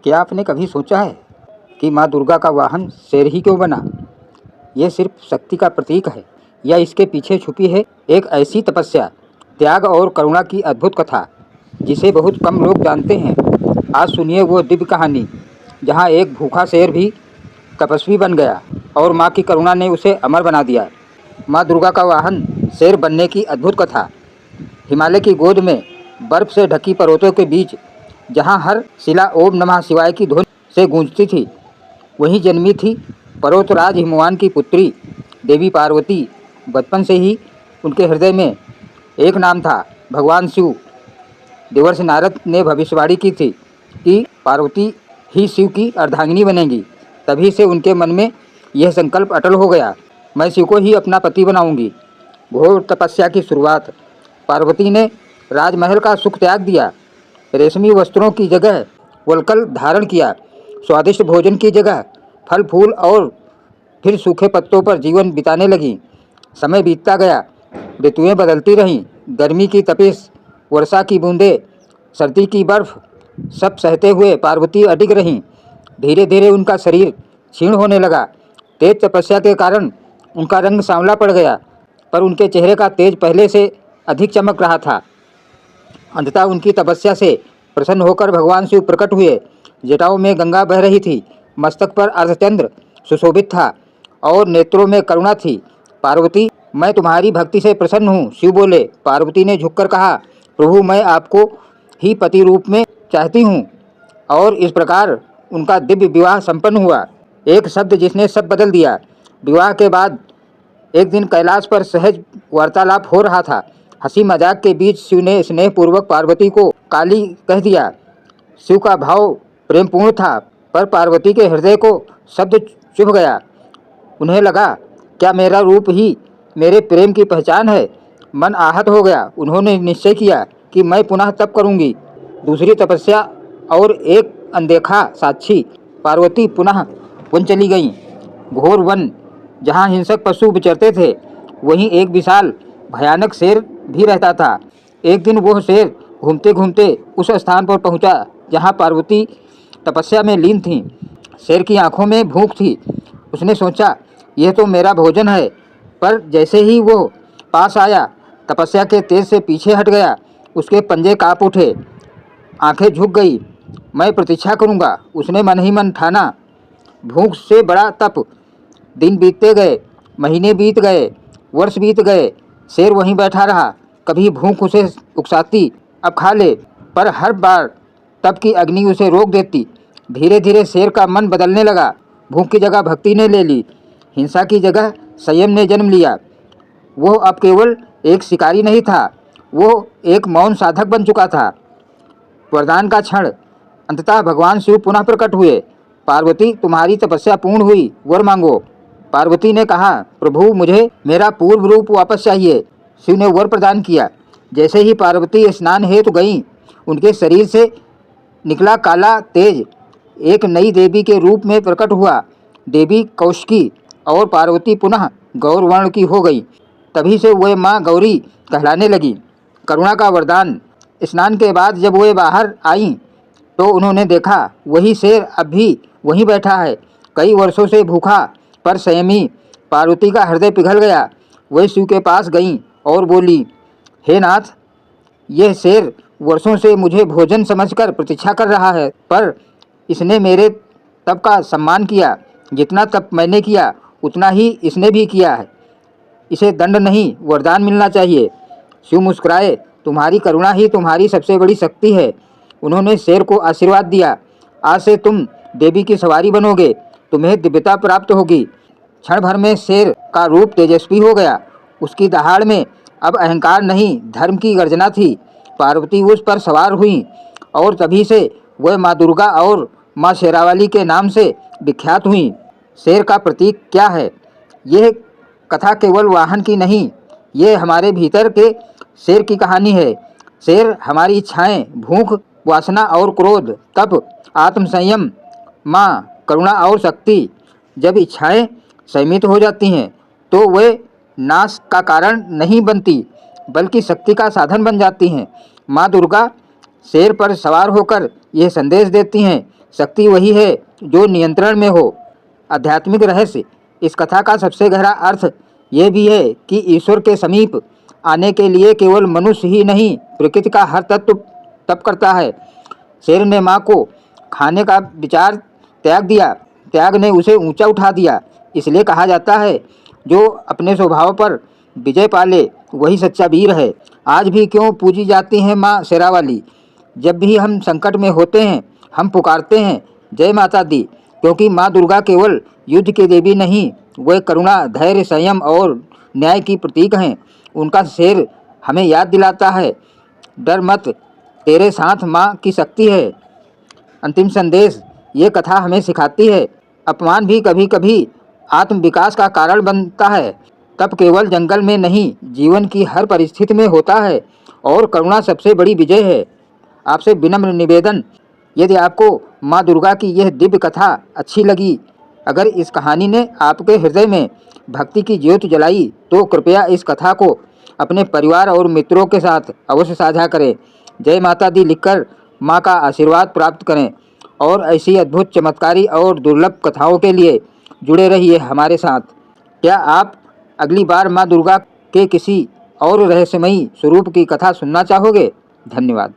क्या आपने कभी सोचा है कि माँ दुर्गा का वाहन शेर ही क्यों बना? ये सिर्फ शक्ति का प्रतीक है या इसके पीछे छुपी है एक ऐसी तपस्या, त्याग और करुणा की अद्भुत कथा जिसे बहुत कम लोग जानते हैं। आज सुनिए वो दिव्य कहानी जहाँ एक भूखा शेर भी तपस्वी बन गया और माँ की करुणा ने उसे अमर बना दिया। माँ दुर्गा का वाहन शेर बनने की अद्भुत कथा। हिमालय की गोद में बर्फ से ढकी पर्वतों के बीच जहाँ हर शिला ओम नमः शिवाय की धुन से गूंजती थी, वहीं जन्मी थी पर्वतराज हिमवान की पुत्री देवी पार्वती। बचपन से ही उनके हृदय में एक नाम था, भगवान शिव। देवर्षि नारद ने भविष्यवाणी की थी कि पार्वती ही शिव की अर्धांगिनी बनेंगी। तभी से उनके मन में यह संकल्प अटल हो गया, मैं शिव को ही अपना पति बनाऊंगी। घोर तपस्या की शुरुआत। पार्वती ने राजमहल का सुख त्याग दिया, रेशमी वस्त्रों की जगह वल्कल धारण किया, स्वादिष्ट भोजन की जगह फल फूल और फिर सूखे पत्तों पर जीवन बिताने लगी। समय बीतता गया, ऋतुएं बदलती रहीं, गर्मी की तपिश, वर्षा की बूंदें, सर्दी की बर्फ, सब सहते हुए पार्वती अडिग रहीं। धीरे धीरे उनका शरीर क्षीण होने लगा। तेज तपस्या के कारण उनका रंग सांवला पड़ गया, पर उनके चेहरे का तेज पहले से अधिक चमक रहा था। अंततः उनकी तपस्या से प्रसन्न होकर भगवान शिव प्रकट हुए। जटाओं में गंगा बह रही थी, मस्तक पर अर्धचंद्र सुशोभित था और नेत्रों में करुणा थी। पार्वती, मैं तुम्हारी भक्ति से प्रसन्न हूँ, शिव बोले। पार्वती ने झुककर कहा, प्रभु मैं आपको ही पति रूप में चाहती हूँ। और इस प्रकार उनका दिव्य विवाह संपन्न हुआ। एक शब्द जिसने सब बदल दिया। विवाह के बाद एक दिन कैलाश पर सहज वार्तालाप हो रहा था। हंसी मजाक के बीच शिव ने स्नेहपूर्वक पार्वती को काली कह दिया। शिव का भाव प्रेमपूर्ण था, पर पार्वती के हृदय को शब्द चुभ गया। उन्हें लगा, क्या मेरा रूप ही मेरे प्रेम की पहचान है? मन आहत हो गया। उन्होंने निश्चय किया कि मैं पुनः तप करूंगी। दूसरी तपस्या और एक अनदेखा साक्षी। पार्वती पुनः वन चली गईं। घोर वन, जहाँ हिंसक पशु विचरते थे, वहीं एक विशाल भयानक शेर भी रहता था। एक दिन वह शेर घूमते घूमते उस स्थान पर पहुंचा जहां पार्वती तपस्या में लीन थीं। शेर की आंखों में भूख थी। उसने सोचा, यह तो मेरा भोजन है, पर जैसे ही वो पास आया, तपस्या के तेज से पीछे हट गया। उसके पंजे कांप उठे, आंखें झुक गई। मैं प्रतीक्षा करूंगा, उसने मन ही मन ठाना। भूख से बड़ा तप। दिन बीतते गए, महीने बीत गए, वर्ष बीत गए। शेर वहीं बैठा रहा। कभी भूख उसे उकसाती, अब खा ले, पर हर बार तप की अग्नि उसे रोक देती। धीरे धीरे शेर का मन बदलने लगा। भूख की जगह भक्ति ने ले ली, हिंसा की जगह संयम ने जन्म लिया। वो अब केवल एक शिकारी नहीं था, वो एक मौन साधक बन चुका था। वरदान का क्षण। अंततः भगवान शिव पुनः प्रकट हुए। पार्वती, तुम्हारी तपस्या पूर्ण हुई, वर मांगो। पार्वती ने कहा, प्रभु मुझे मेरा पूर्व रूप वापस चाहिए। शिव ने वर प्रदान किया। जैसे ही पार्वती स्नान हेतु गईं, उनके शरीर से निकला काला तेज एक नई देवी के रूप में प्रकट हुआ। देवी कौशिकी और पार्वती पुनः गौर वर्ण की हो गई। तभी से वे माँ गौरी कहलाने लगी। करुणा का वरदान। स्नान के बाद जब वे बाहर आईं तो उन्होंने देखा, वही शेर अब भी वहीं बैठा है, कई वर्षों से भूखा पर संयमी। पार्वती का हृदय पिघल गया। वे शिव के पास गईं और बोली, हे नाथ, यह शेर वर्षों से मुझे भोजन समझकर प्रतीक्षा कर रहा है, पर इसने मेरे तप का सम्मान किया। जितना तप मैंने किया उतना ही इसने भी किया है। इसे दंड नहीं, वरदान मिलना चाहिए। शिव मुस्कुराए, तुम्हारी करुणा ही तुम्हारी सबसे बड़ी शक्ति है। उन्होंने शेर को आशीर्वाद दिया, आज से तुम देवी की सवारी बनोगे, तुम्हें दिव्यता प्राप्त होगी। क्षण भर में शेर का रूप तेजस्वी हो गया। उसकी दहाड़ में अब अहंकार नहीं, धर्म की गर्जना थी। पार्वती उस पर सवार हुई और तभी से वह माँ दुर्गा और माँ शेरावाली के नाम से विख्यात हुई। शेर का प्रतीक क्या है? यह कथा केवल वाहन की नहीं, ये हमारे भीतर के शेर की कहानी है। शेर हमारी इच्छाएं, भूख, वासना और क्रोध, तप, आत्मसंयम, माँ करुणा और शक्ति। जब इच्छाएं संयमित हो जाती हैं तो वे नाश का कारण नहीं बनती, बल्कि शक्ति का साधन बन जाती हैं। माँ दुर्गा शेर पर सवार होकर यह संदेश देती हैं शक्ति वही है जो नियंत्रण में हो। आध्यात्मिक रहस्य इस कथा का सबसे गहरा अर्थ ये भी है कि ईश्वर के समीप आने के लिए केवल मनुष्य ही नहीं, प्रकृति का हर तत्व तप करता है। शेर ने माँ को खाने का विचार त्याग दिया, त्याग ने उसे ऊंचा उठा दिया। इसलिए कहा जाता है, जो अपने स्वभाव पर विजय पाले वही सच्चा वीर है। आज भी क्यों पूजी जाती हैं माँ शेरावाली? जब भी हम संकट में होते हैं हम पुकारते हैं जय माता दी, क्योंकि माँ दुर्गा केवल युद्ध की देवी नहीं, वह करुणा, धैर्य, संयम और न्याय की प्रतीक हैं। उनका शेर हमें याद दिलाता है, डर मत, तेरे साथ माँ की शक्ति है। अंतिम संदेश ये कथा हमें सिखाती है, अपमान भी कभी कभी आत्म विकास का कारण बनता है। तब केवल जंगल में नहीं, जीवन की हर परिस्थिति में होता है और करुणा सबसे बड़ी विजय है। आपसे विनम्र निवेदन, यदि आपको माँ दुर्गा की यह दिव्य कथा अच्छी लगी, अगर इस कहानी ने आपके हृदय में भक्ति की ज्योत जलाई, तो कृपया इस कथा को अपने परिवार और मित्रों के साथ अवश्य साझा करें। जय माता दी लिखकर माँ का आशीर्वाद प्राप्त करें और ऐसी अद्भुत, चमत्कारी और दुर्लभ कथाओं के लिए जुड़े रहिए हमारे साथ। क्या आप अगली बार माँ दुर्गा के किसी और रहस्यमयी स्वरूप की कथा सुनना चाहोगे? धन्यवाद।